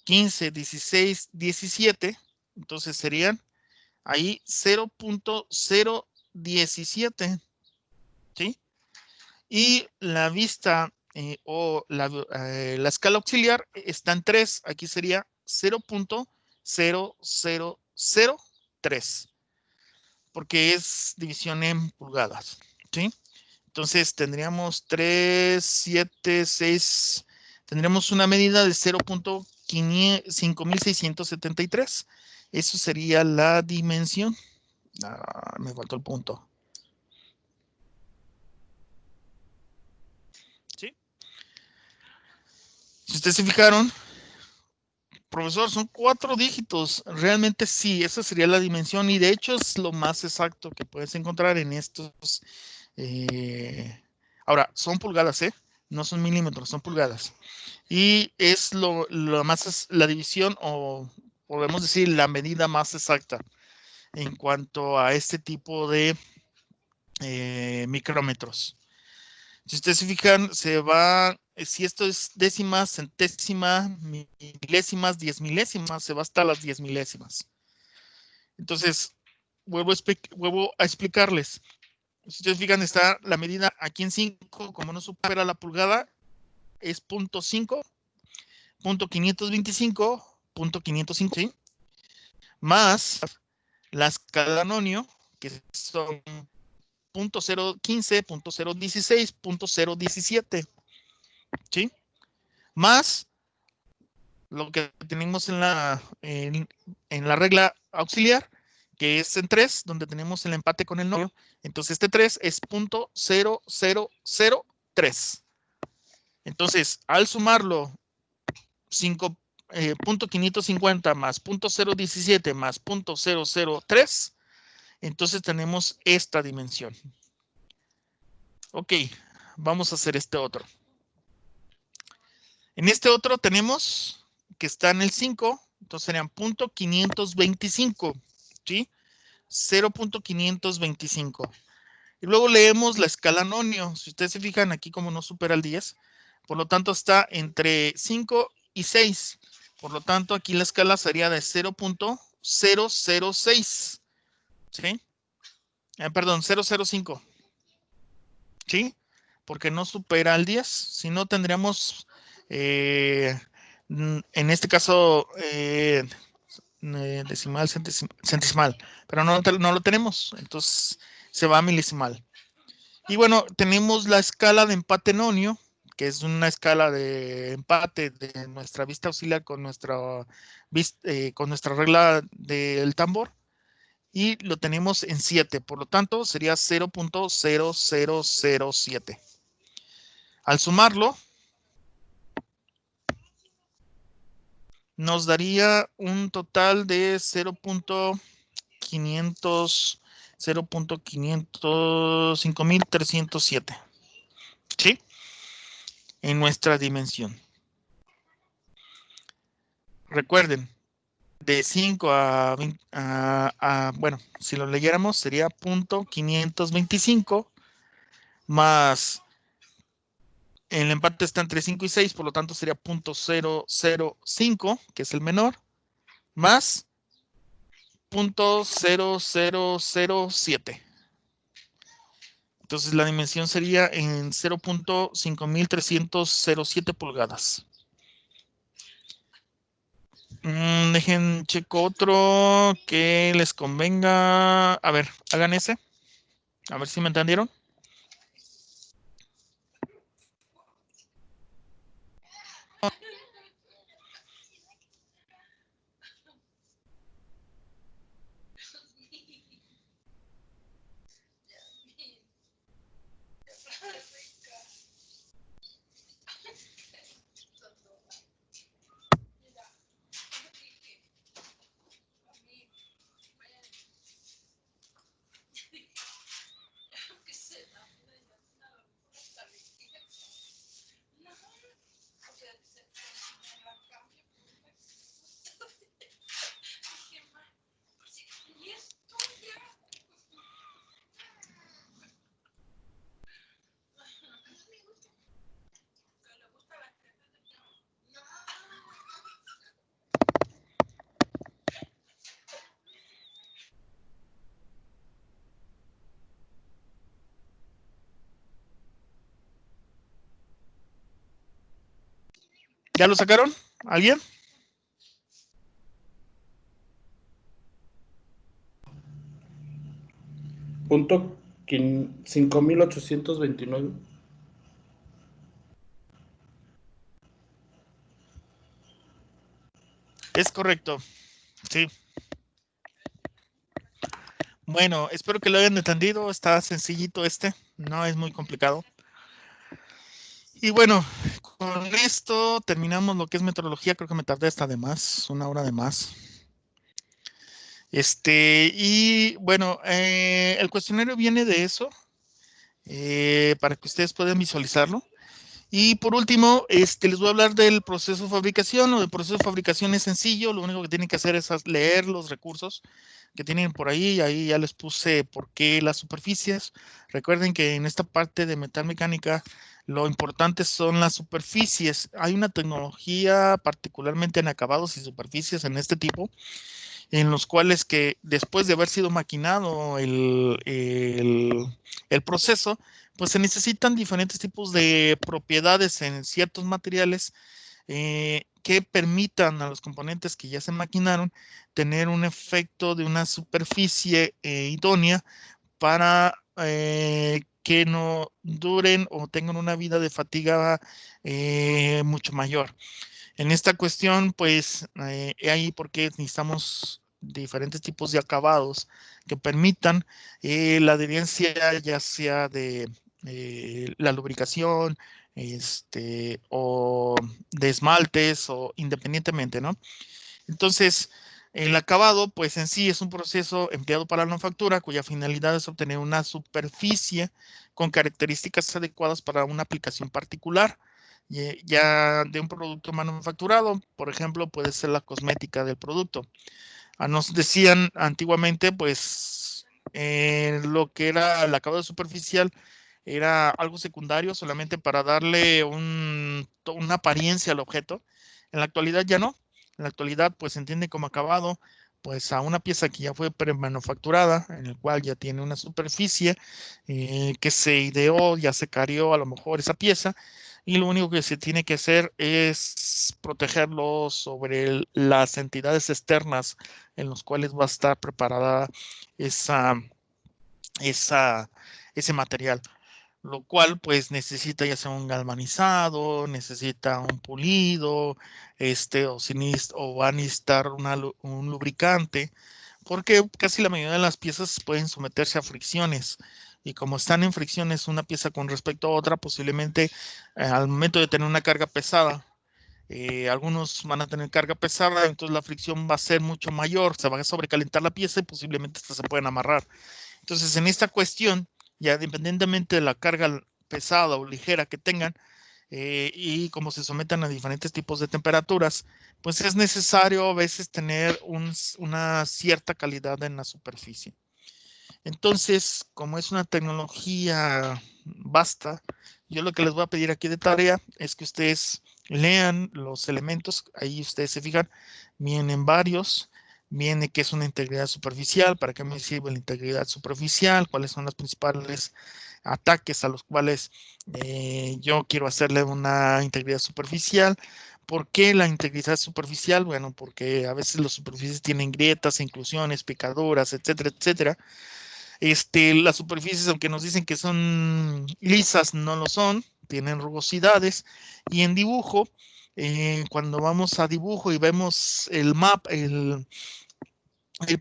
15, 16, 17. Entonces serían ahí 0.017, ¿sí? Y la vista o la escala auxiliar está en 3. Aquí sería 0.0003. porque es división en pulgadas, ¿sí? Entonces tendríamos 3, 7, 6, tendríamos una medida de 0.5673. Eso sería la dimensión. Me faltó el punto. ¿Sí? Si ustedes se fijaron, profesor, son 4 dígitos. Realmente sí, esa sería la dimensión y de hecho es lo más exacto que puedes encontrar en estos. Ahora, son pulgadas, ¿eh? No son milímetros, son pulgadas. Y es lo más, la división o podemos decir la medida más exacta en cuanto a este tipo de micrómetros. Si ustedes se fijan, se va, si esto es décimas, centésimas, milésimas, 10 milésimas, se va hasta las 10 milésimas. Entonces, vuelvo a explicarles. Si ustedes fijan, está la medida aquí en 5, como no supera la pulgada, es 0.5, 0.525, 0.505, ¿sí? Más la escala nonio, que son 0.015, 0.016, 0.017, ¿sí? Más lo que tenemos en la regla auxiliar, que es en 3, donde tenemos el empate con el nonio. Entonces este 3 es 0.0003. Entonces, al sumarlo 5.550 más 0.017 más 0.003, entonces tenemos esta dimensión. Ok, vamos a hacer este otro. En este otro tenemos que está en el 5, entonces serían 0.525, ¿sí? 0.525. Y luego leemos la escala nonio. Si ustedes se fijan aquí como no supera el 10, por lo tanto está entre 5 y 6. Por lo tanto, aquí la escala sería de 0.006. ¿Sí? Perdón, 0.05. ¿Sí? Porque no supera el 10. Si no, tendríamos, en este caso, decimal, centesimal. Pero no lo tenemos. Entonces, se va a milesimal. Y bueno, tenemos la escala de empate nonio, que es una escala de empate de nuestra vista auxiliar con nuestra regla del tambor. Y lo tenemos en 7, por lo tanto sería 0.0007. Al sumarlo, nos daría un total de 0.505.307. ¿Sí? En nuestra dimensión. Recuerden, de 5 a 20, bueno, si lo leyéramos sería 0.525 más el empate está entre 5 y 6, por lo tanto sería 0.005, que es el menor, más 0.0007. Entonces la dimensión sería en 0.5307 pulgadas. Dejen checo otro que les convenga. A ver, hagan ese. A ver si me entendieron. ¿Ya lo sacaron? ¿Alguien? punto 5829. Es correcto, sí. Bueno, espero que lo hayan entendido. Está sencillito no es muy complicado. Y bueno, con esto terminamos lo que es meteorología. Creo que me tardé hasta de más, 1 hora de más. Y bueno, el cuestionario viene de eso, para que ustedes puedan visualizarlo. Y por último, les voy a hablar del proceso de fabricación. El proceso de fabricación es sencillo. Lo único que tienen que hacer es leer los recursos que tienen por ahí. Ahí ya les puse por qué las superficies. Recuerden que en esta parte de metalmecánica lo importante son las superficies. Hay una tecnología particularmente en acabados y superficies en este tipo, en los cuales que después de haber sido maquinado el proceso, pues se necesitan diferentes tipos de propiedades en ciertos materiales que permitan a los componentes que ya se maquinaron tener un efecto de una superficie idónea para que no duren o tengan una vida de fatiga mucho mayor. En esta cuestión, pues, ahí porque necesitamos diferentes tipos de acabados que permitan la adherencia, ya sea de la lubricación, o de esmaltes, o independientemente, ¿no? Entonces, el acabado, pues en sí es un proceso empleado para la manufactura cuya finalidad es obtener una superficie con características adecuadas para una aplicación particular. Ya de un producto manufacturado, por ejemplo, puede ser la cosmética del producto. Nos decían antiguamente, pues, lo que era el acabado superficial era algo secundario solamente para darle una apariencia al objeto. En la actualidad ya no. En la actualidad, pues, se entiende como acabado, pues, a una pieza que ya fue premanufacturada, en el cual ya tiene una superficie que se ideó, ya se carió a lo mejor esa pieza, y lo único que se tiene que hacer es protegerlo sobre las entidades externas en los cuales va a estar preparada ese material, lo cual pues necesita ya sea un galvanizado, necesita un pulido, o va a necesitar un lubricante, porque casi la mayoría de las piezas pueden someterse a fricciones. Y como están en fricciones una pieza con respecto a otra, posiblemente al momento de tener una carga pesada, algunos van a tener carga pesada, entonces la fricción va a ser mucho mayor, se va a sobrecalentar la pieza y posiblemente hasta se pueden amarrar. Entonces, en esta cuestión, ya independientemente de la carga pesada o ligera que tengan, y como se sometan a diferentes tipos de temperaturas, pues es necesario a veces tener una cierta calidad en la superficie. Entonces, como es una tecnología vasta, yo lo que les voy a pedir aquí de tarea es que ustedes lean los elementos. Ahí ustedes se fijan, vienen varios. Viene qué es una integridad superficial, para qué me sirve la integridad superficial, cuáles son los principales ataques a los cuales yo quiero hacerle una integridad superficial. ¿Por qué la integridad superficial? Bueno, porque a veces las superficies tienen grietas, inclusiones, picaduras, etcétera, etcétera. Las superficies, aunque nos dicen que son lisas, no lo son, tienen rugosidades. Y en dibujo, cuando vamos a dibujo y vemos el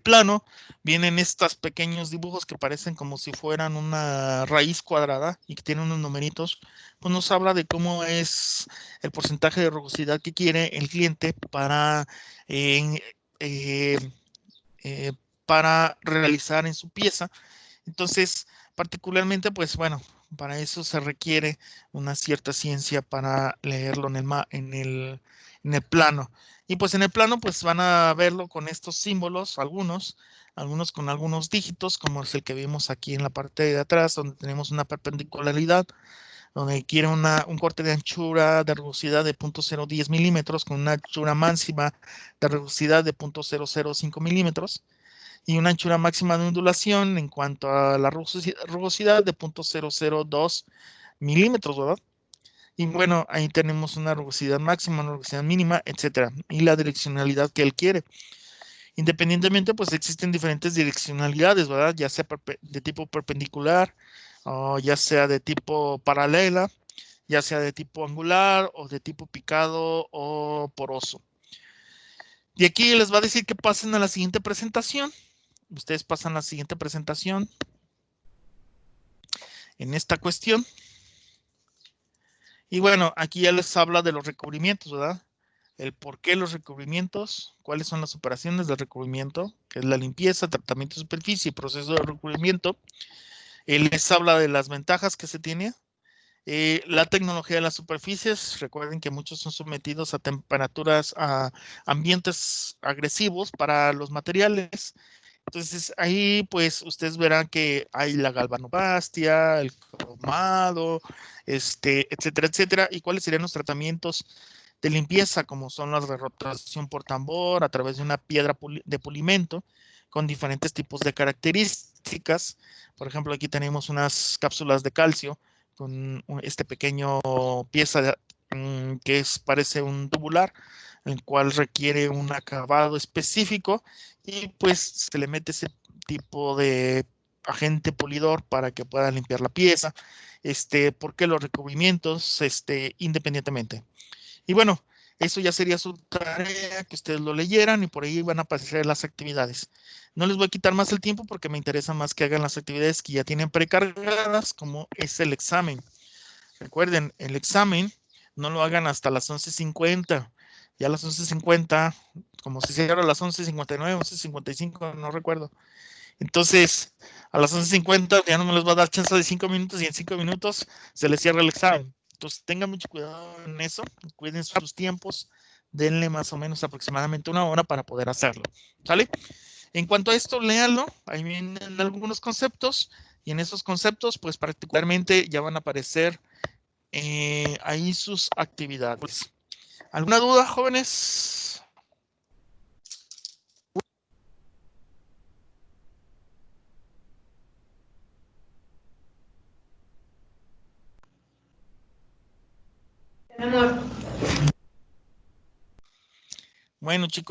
plano, vienen estos pequeños dibujos que parecen como si fueran una raíz cuadrada y que tienen unos numeritos, pues nos habla de cómo es el porcentaje de rugosidad que quiere el cliente eh, para realizar en su pieza. Entonces, particularmente, pues bueno, para eso se requiere una cierta ciencia para leerlo en el plano. Y pues en el plano, pues van a verlo con estos símbolos, algunos con algunos dígitos, como es el que vimos aquí en la parte de atrás, donde tenemos una perpendicularidad, donde quiere un corte de anchura de rugosidad de 0.010 milímetros, con una anchura máxima de rugosidad de 0.005 milímetros. Y una anchura máxima de ondulación en cuanto a la rugosidad de 0.002 milímetros, ¿verdad? Y bueno, ahí tenemos una rugosidad máxima, una rugosidad mínima, etcétera, y la direccionalidad que él quiere. Independientemente, pues existen diferentes direccionalidades, ¿verdad? Ya sea de tipo perpendicular, o ya sea de tipo paralela, ya sea de tipo angular, o de tipo picado, o poroso. Y aquí les va a decir que pasen a la siguiente presentación. Ustedes pasan a la siguiente presentación en esta cuestión. Y bueno, aquí ya les habla de los recubrimientos, ¿verdad? El por qué los recubrimientos, cuáles son las operaciones del recubrimiento, que es la limpieza, tratamiento de superficie y proceso de recubrimiento. Les habla de las ventajas que se tiene. La tecnología de las superficies, recuerden que muchos son sometidos a temperaturas, a ambientes agresivos para los materiales. Entonces ahí pues ustedes verán que hay la galvanoplastia, el cromado, etcétera, etcétera. ¿Y cuáles serían los tratamientos de limpieza? Como son las de rotación por tambor a través de una piedra de pulimento con diferentes tipos de características. Por ejemplo, aquí tenemos unas cápsulas de calcio con este pequeño pieza que parece un tubular, el cual requiere un acabado específico y pues se le mete ese tipo de agente polidor para que pueda limpiar la pieza, porque los recubrimientos, independientemente. Y bueno, eso ya sería su tarea, que ustedes lo leyeran y por ahí van a aparecer las actividades. No les voy a quitar más el tiempo porque me interesa más que hagan las actividades que ya tienen precargadas, como es el examen. Recuerden, el examen no lo hagan hasta las 11:50. Ya a las 11:50, como se cierra a las 11:59, 11:55, no recuerdo. Entonces, a las 11:50 ya no me les va a dar chance de 5 minutos y en 5 minutos se les cierra el examen. Entonces, tengan mucho cuidado en eso, cuiden sus tiempos, denle más o menos aproximadamente 1 hora para poder hacerlo. ¿Sale? En cuanto a esto, léanlo, ahí vienen algunos conceptos y en esos conceptos, pues particularmente ya van a aparecer ahí sus actividades. ¿Alguna duda, jóvenes? Bueno, chicos.